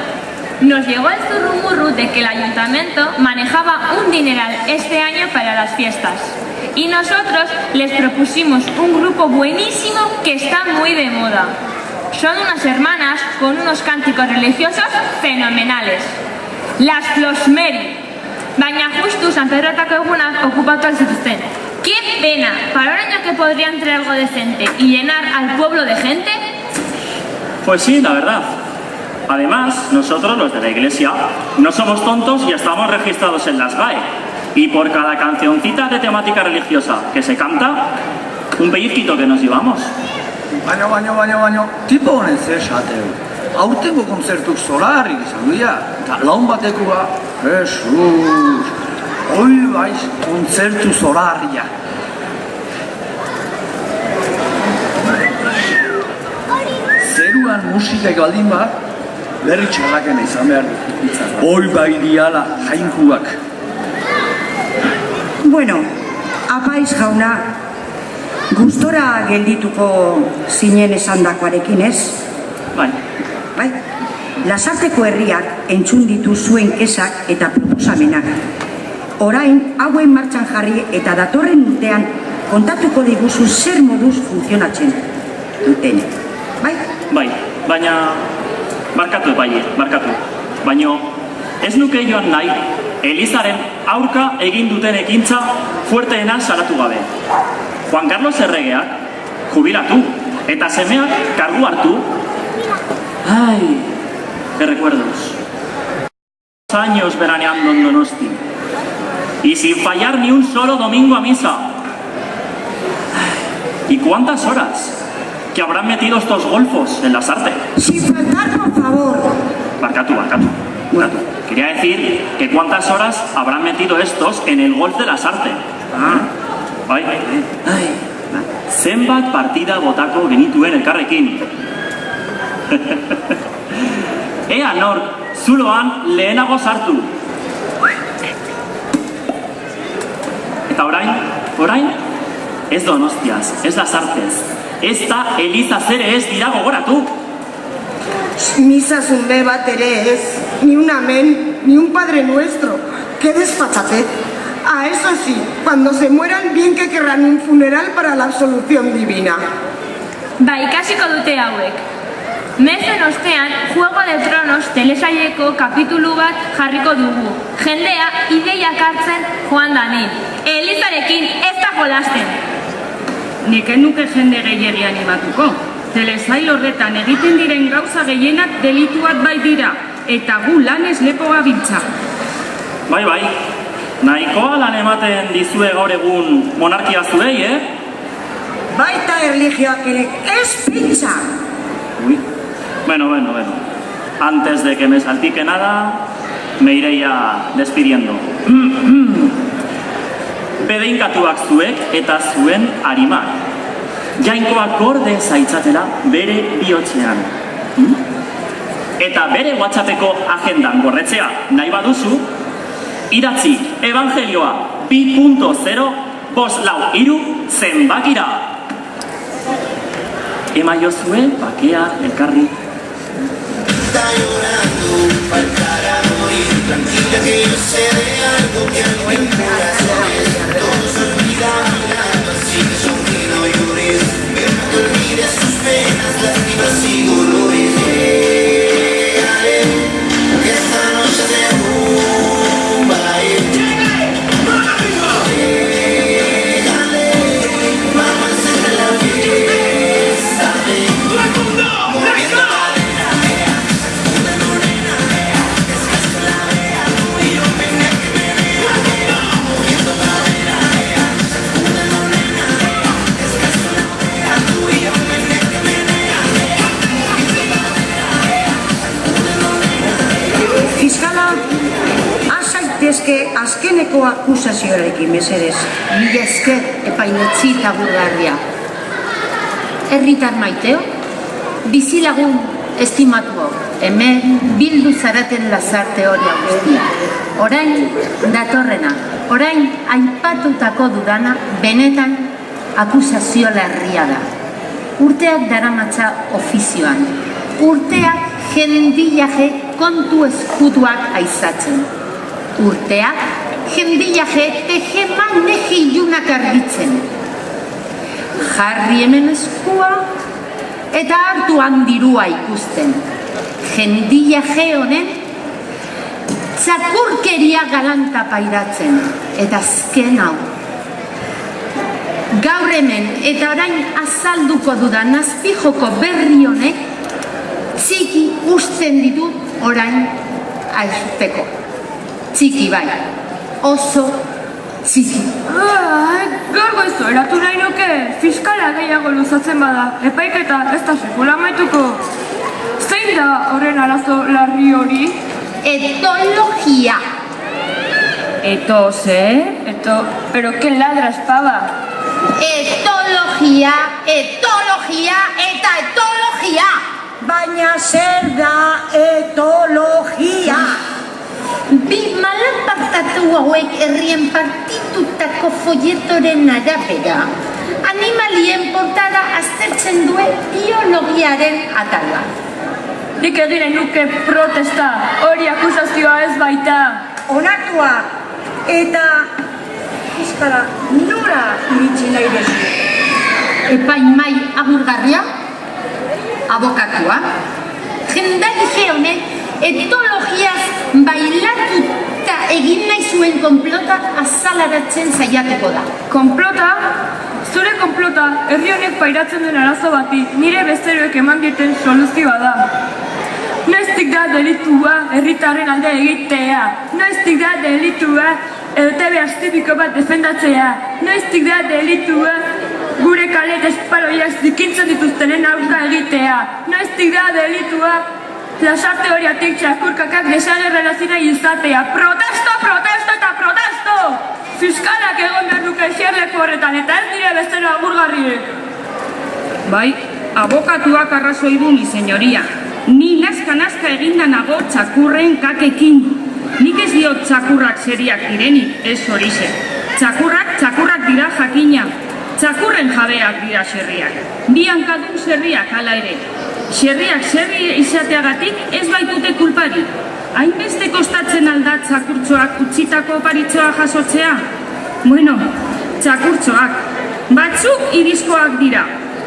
J: nos llegó el zurrumurru de que el ayuntamiento manejaba un dineral este año para las fiestas. Y nosotros les propusimos un grupo buenísimo que está muy de moda. Son unas hermanas con unos cánticos religiosos fenomenales. Las Flosmeri. Baina justu San Pedrotako egunak okupatu alzituzten. ¡Qué pena! Para un año que podrían traer algo decente y llenar al pueblo de gente.
K: Pues sí, la verdad. Además, nosotros, los de la iglesia, no somos tontos y estamos registrados en las GAE. Y por cada cancioncita de temática religiosa que se canta, un pellizquito que nos llevamos.
G: Baina, tipo honen zer esateu. Aurtengo kontzertuk zolarrik izan dira, eta laun batekoa, Jesus, hoi baiz kontzertu zolarria. Zeruan musikak baldin bat, berri txarrakena izan behar du. Hoi bai diala jainkuak.
L: Bueno, apaiz jauna, gustora geldituko zinen esandakoarekin, ez?
K: Bai.
L: Bai? Lasarteko herriak entzun ditu zuen kesak eta proposamenak. Orain, hauen martxan jarri eta datorren urtean kontatuko diguzu zer moduz funtzionatzen duten. bai?
K: Bai, baina... Barkatu epaile, barkatu. Baina ez nuke joan nahi Elizaren aurka egin duten ekintza fuerteena salatu gabe. Juan Carlos erregeak jubilatu eta semeak kargu hartu. Ai, qué recuerdos. Años veraneando en Donosti y sin fallar ni un solo domingo a misa. ¿Y cuántas horas que habrán metido estos golfos en las artes?
L: Sin faltar, por favor.
K: Barkatu. Quería decir que cuántas horas habrán metido estos en el golf de las artes. Zenbat partida botako genituen elkarrekin. Ea nor, zuloan lehenago sartu. Eta orain, ez Donostiaz, ez Lasartez, ez da Eliza zere ez dira gogoratu.
L: Misa zumbe bat ere ez, ni un amén, ni un Padre Nuestro. ¡Qué desfachatez! Ah, eso sí, cuando se mueran bien que querrán un funeral para la absolución divina.
J: Ba, ikasiko dute hauek. Mezen ostean, Juego de Tronos telesaileko kapitulu bat jarriko dugu. Jendea ideiak hartzen joan dani. Elizarekin ez da jolasten.
H: Nik nuke jende gehiegi animatuko. Telesail horretan egiten diren gauza gehienak delituak bai dira, eta gu lanez lepo gabiltza.
K: Bai, nahikoa lan ematen dizue gaur egun monarkia zuei,
L: Baita erlijioak ere, ez pizza!
K: Uy, bueno. Antes de que me salpique nada, me iré ya despidiendo. Bedeinkatuak zuek eta zuen arimak. Jainkoak gorde zaitzatela bere bihotzean. Eta bere WhatsAppeko agendan gorretzea nahi baduzu, idatzi Evangelioa 2.0 zenbakira. Emaiozue bakea elkarri.
N: Está llorando, faltará morir. Tranquila que yo sé de algo que algo en tu corazón. Todo se olvida mirando, así que sonríe, no llores. Pero no te olvides sus penas, lágrimas y dolores. Dale, que esta noche se derrumba. Dale, vamos a hacer la fiesta. Moviendo
L: Fiskala, azaitezke azkeneko akusazioarekin, mesedez.
I: Mila esker epainetzi eta gurgarria. Herritar maiteo, bizilagun estimatuo, hemen bildu zaraten Lasarte hori guztia. Orain datorrena, orain aipatutako dudana benetan akusazio larria da. Urteak daramatza ofizioan. Urteak jendillaje kontu eskutuak aizatzen. Urteak jendillaje tejeman nehilunak argitzen. Jarri hemen eskua eta hartuan dirua ikusten. Jendillaje honen txakurkeria galanta pairatzen. Eta azken hau. Gaur hemen eta orain azalduko dudan azpijoko berri honek txiki usten ditut orain aizteko. Txiki bai, oso txiki.
J: Gaur goizu eratu nahi nuke, fiskala gehiago luzatzen bada, epaiketa ez da sekula amaituko. Zein da horren arazo larri hori?
I: Etologia.
J: ¿Eto zer? Pero que ladras, pava?
I: Etologia eta etologia.
L: Baina zer da etologia?
I: Bi malapartatu hauek herrien partitutako folletoren arabera. Animalien portada aztertzen duen biologiaren atala.
J: Nik eginen nuke protesta, hori akusazioa ez baita.
L: Onatua eta fiskala nora iritsi nahi dezu?
I: Epaimai agurgarria? abokatua. Jendaike honek etologiaz bailatuta egin nahi zuen konplota azalaratzen saiatuko da.
J: Konplota? Zure konplota, herri honek pairatzen duen arazo bati nire bezeroek eman dieten soluzioa da. Noiztik da delitua herritarren alde egitea. Noiztik da delitua EUTB astibiko bat defendatzea. Noiztik da delitua gure kale eta espaloiak zikintzen dituztenen aurka egitea. Noiztik da delitua lasarte horiatik txakurkakak desagerrarazina izatea. Protesto, protesto eta protesto! Fiskalak egon behar duke xerleku horretan eta ez dire bezero agurgarriek.
H: Bai, abokatuak arrazoi du, mi senyoria. Ni naska eginda nago txakurren kakekin. Nik ez diot txakurrak seriak direnik, ez horixe. Txakurrak dira jakina. Txakurren jabeak dira xerriak. Bi hankadun xerriak hala ere. Xerriak xerri izateagatik ez baitute kulpari. Hainbeste kostatzen alda txakurtxoak utzitako paritxoa jasotzea? Bueno, txakurtxoak. Batzuk irizkoak dira.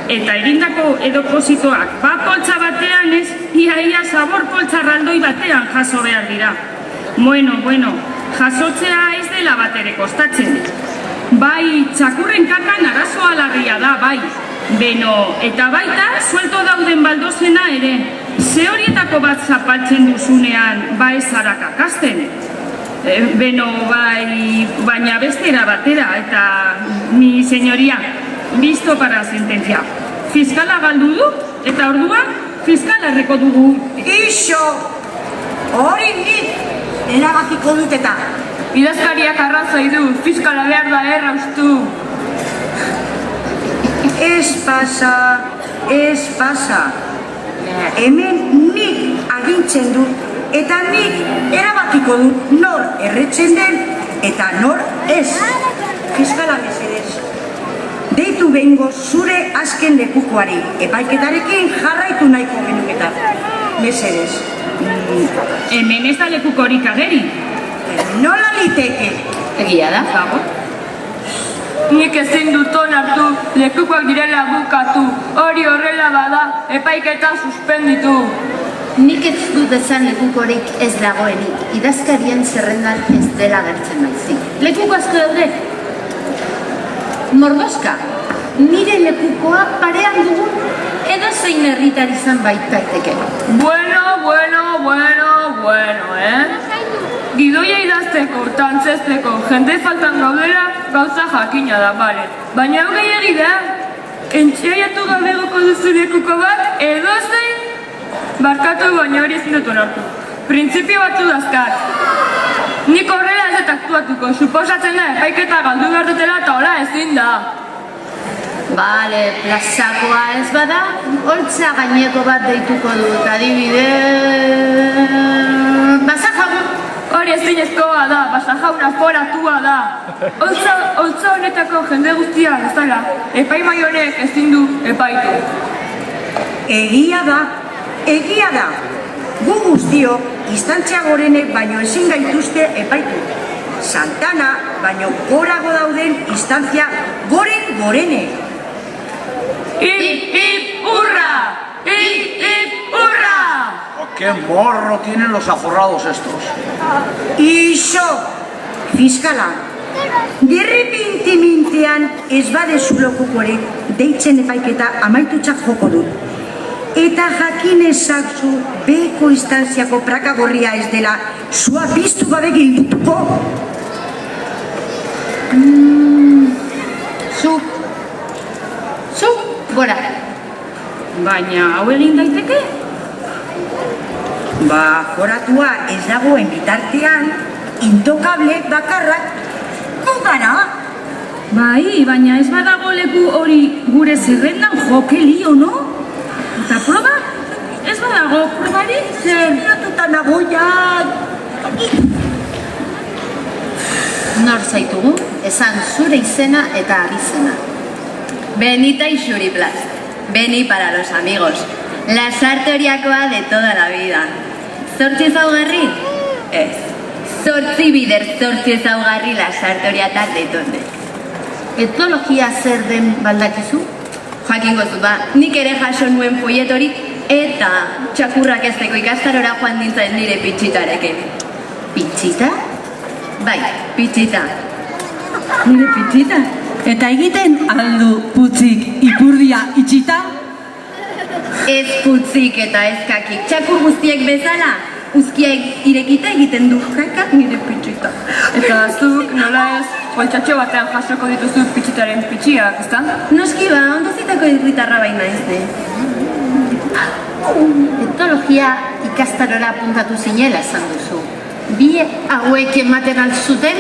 H: Eta egindako edopositoak poltsa batean ez, ia sabor poltsa raldoi batean jaso behar dira. Bueno, jasotzea ez dela bat ere kostatzen. Bai, txakurren kakan arazoa larria da, bai. Beno, eta baita, suelto dauden baldozena ere. Ze horietako bat zapaltzen duzunean, ez zara kakasten. Beno, bai, baina bestera batera, eta mi senyoria, listo para sentencia. Fiskala galdu du, eta orduan, fiskala erreko dugu.
L: Ixo! Hori nik erabakiko dut eta.
J: Idazkariak arrazoi du, fiskala behar da erraustu.
L: Ez pasa. Hemen nik agintzen dut eta nik erabakiko dut nor erretzen den eta nor ez. Fiskala mesedez. Deitu behingo zure azken lekukoari, epaiketarekin jarraitu nahiko genuketa. Mesedez.
H: Hemen ez da lekukorik ageri.
L: Nola liteke?
I: Egia da.
H: Bago.
J: Nik ezin dut onartu, lekukoak direla bukatu. Hori horrela bada, epaiketa suspenditu.
I: Nik ez dut esan lekukorik ez dagoenik. Idazkarien zerrendan ez dela gertzen baizik. Lekuko asko daude. Mordoska, nire lekukoa parean dugun edo zein herritar izan baitaiteke.
J: Bueno, Gidoia idazteko, tantzesteko, jende faltan gaudela, gauza jakina da, bale. Baina hau gehiagi da, entxeaiatu gabe goko duzu lekuko bat, edo zein, barkatu baina hori ezin dut onartu. Printzipio batzu dazkat. Nik horrela ez dut aktuatuko, suposatzen da epaiketa galdu behar dutela eta hola ezin da.
I: Bale, plazakoa ez bada, holtza gaineko bat deituko dut, adibidez... Basajagun!
J: Hori ezinezkoa da, Basajauna foratua da. Holtza honetako jende guztia bezala, epaimai honek ezin du epaitu.
L: Egia da. Gu guztio, instantzia gorenek baino ezin gaituzte epaitu. Santana, baino gorago dauden instantzia gorenek.
J: ¡Hip, hurra! ¡Hip, hurra!
G: ¡Qué morro tienen los aforrados estos!
L: Ixo! Fiskala, derrepintimintean ez badezu lokukorek deitzen epaiketa amaitutzak joko dut. Eta jakin ezakzu beheko instantziako praka gorria ez dela zua biztu gabe gildutuko.
I: Zu, gora.
H: Baina hau egin daiteke?
L: Foratua ez dagoen bitartean, intokable bakarrak gu gara.
H: Bai, baina ez badago leku hori gure zerrendan joke lio, no? Eta proba? Ez badago probari?
L: Zer lotuta nagoiak.
I: Nor zaitugu, esan zure izena eta abizena.
O: Benita y Xuriplas. Beni para los amigos. Lasarte horiakoa de toda la vida. Zortzi ezaugarri? Ez. Zortzi bider zortzi ezaugarri lasarte horiatak detonde.
I: Etologia zer den baldakizu?
O: Jakingo zu ba, nik ere jaso nuen folletorik Eta txakurrak ezteko ikastarora joan nintzen nire pitxitarekin.
I: Pitxita?
O: Bai, pitxita. Nire pitxita?
P: Eta egiten aldu putzik ipurdia itxita?
O: Ez putzik eta ez kakik. Txakur guztiek bezala, uzkia irekita egiten du kaka nire pitxita.
J: Eta zuk nola ez poltsatxo batean jasoko dituzu pitxitaren pitxiak, ezta?
O: Noski ba, ondozitako irritarra baina ez,
I: Etologia ikastarora apuntatu zinela esan duzu. Bi hauek ematen altzuten?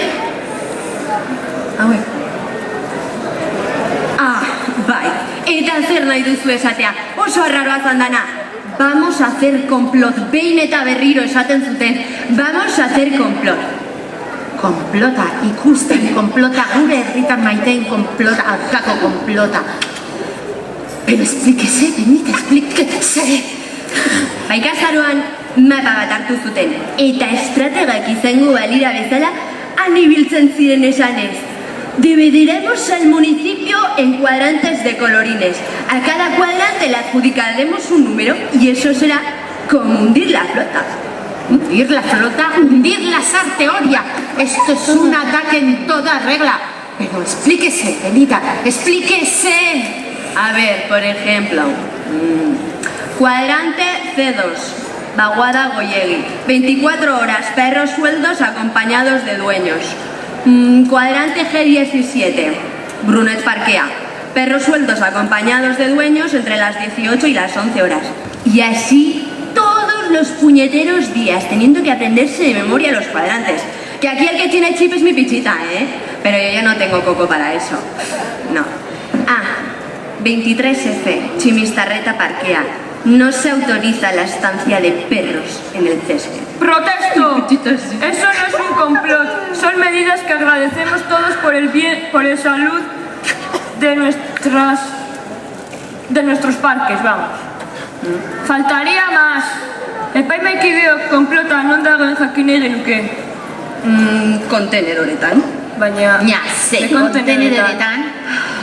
O: Hauek. Bai, eta zer nahi duzu esatea, oso arraroa zandana. Vamos a hacer complot, behin eta berriro esaten zuten. Vamos a hacer complot.
I: Konplota, ikusten konplota, gure herritan maiteen konplota, aurkako konplota. Pero explíquese, Benita, explíquese.
O: Ikastaroan mapa bat hartu zuten, eta estrategak izango balira bezala anibiltzen ziren esanez. Dividiremos el municipio en cuadrantes de colorines. A cada cuadrante le adjudicaremos un número y eso será como hundir la flota.
I: ¿Hundir la flota? ¿Hundir la Sarteoria? Esto es un ataque en toda regla. Pero explíquese, Benita, explíquese.
O: A ver, por ejemplo, cuadrante C2, Baguada Goyegui, 24 horas, perros sueldos acompañados de dueños. Cuadrante G17, Brunet Parquea, perros sueldos acompañados de dueños entre las 18 y las 11 horas. Y así todos los puñeteros días, teniendo que aprenderse de memoria los cuadrantes. Que aquí el que tiene chip es mi pichita, pero yo ya no tengo coco para eso. No. 23F, Chimistarreta Parquea. No se autoriza la estancia de perros en el césped.
J: ¡Protesto! Eso no es un complot. Son medidas que agradecemos todos por el bien, por la salud de nuestros parques, vamos. Faltaría más. Epaimaikideo konplota non dagoen jakine genuke.
O: Kontenedoretan.
J: Baina...
I: ze kontenedoretan?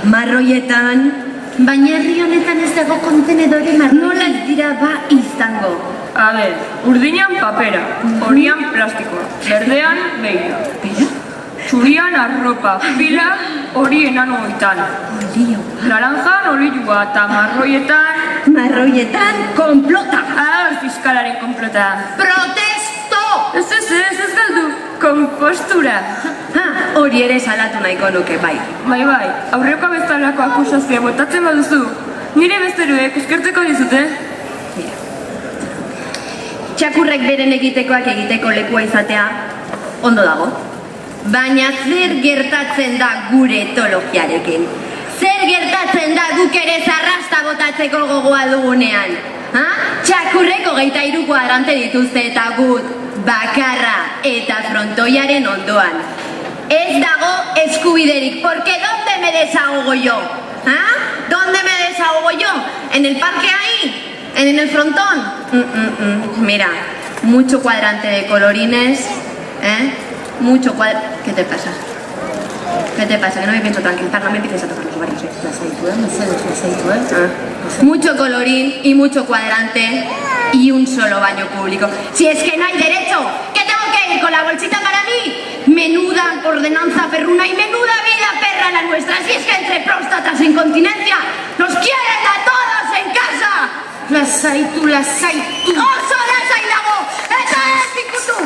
O: Marroietan.
I: Baina herri honetan ez dago kontenedore marroi.
O: Nola ez dira ba izango.
J: A ver, urdinan papera, horian plastikoa, berdean beira.
O: Bera?
J: Zurian arropa, pila hori enanoetan. Naranjan olioa eta marroietan...
O: Marroietan konplota!
J: Fiskalaren konplota.
I: Protesto!
J: Ez galdu, kompostura.
O: Hori ere salatu nahiko nuke, bai.
J: Bai, aurreko bezalako akusazioa botatzen baduzu, nire besteruek eskerteko dizute?
O: Txakurrek beren egitekoak egiteko lekua izatea ondo dago. Baina zer gertatzen da gure etologiarekin? Zer gertatzen da guk ere zarrasta botatzeko gogoa dugunean? Txakurreko 23 kuadrante dituzte eta gut bakarra eta frontoiaren ondoan. Ez dago eskubiderik, porque ¿dónde me desahogo yo? ¿Dónde me desahogo yo? ¿En el parque ahí? ¿En el frontón? Mira, mucho cuadrante de colorines, mucho cuadrante... ¿Qué te pasa? ¿Qué te pasa? Que no me pienso tranquilizar, no me empieces a tocar los ovarios, Mucho colorín y mucho cuadrante y un solo baño público. Si es que no hay derecho, ¿qué tengo que ir con la bolsita para mí? Menuda ordenanza perruna y menuda vida perra la nuestra. Si es que entre próstatas e incontinencia nos quieren a todos en casa.
I: Lasaitu.
O: Oso lasai dago! Eta ez ikutu!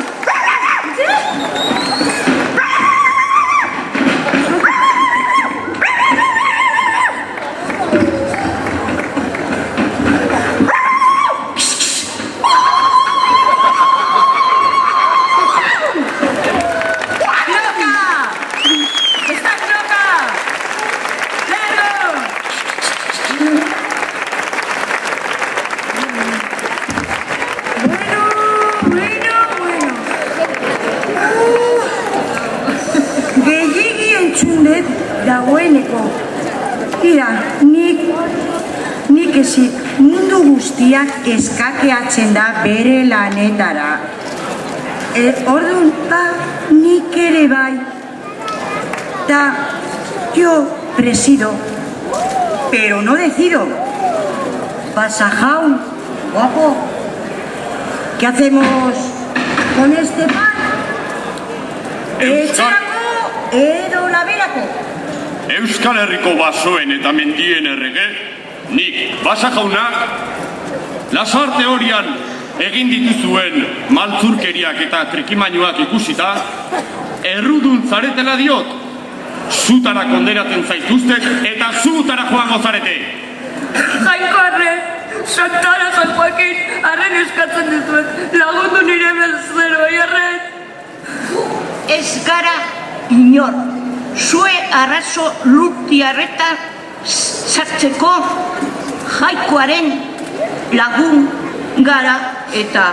L: Dagoeneko, nik ezik mundu guztiak eskakeatzen da bere lanetara. Orduan, nik ere bai, yo presido, pero no decido. Basajaun, Guapo, ¿qué hacemos con este pan? Etxerako edo laberako?
Q: Euskal Herriko basoen eta mendien errege, nik basa jaunak lasarte horian egin dituzuen maltzurkeriak eta trikimainuak ikusita, errudun zaretela diot, zutara konderatzen zaituztek eta zutara joango zarete.
J: Jainko arre, Santara San Joaquin, arren eskatzen dizuet, lagundu nire belzero, arren.
I: Ez gara inor, zue arrazo lurtiarreta sartzeko jaikoaren lagun gara eta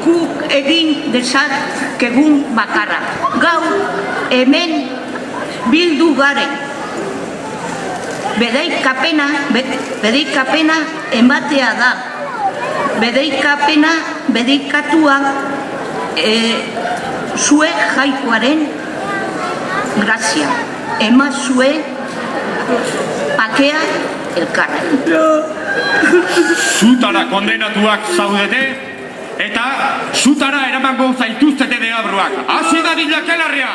I: guk egin dezakegun bakarra. Gaur hemen bildu garen. Bedeikapena ematea da. Bedeikatua zue jaikoaren grazia. Emazue pakea elkarren.
Q: Zutara kondenatuak zaudete eta zutara eramango zaituztete deabruak. Hasi da dilakelarria!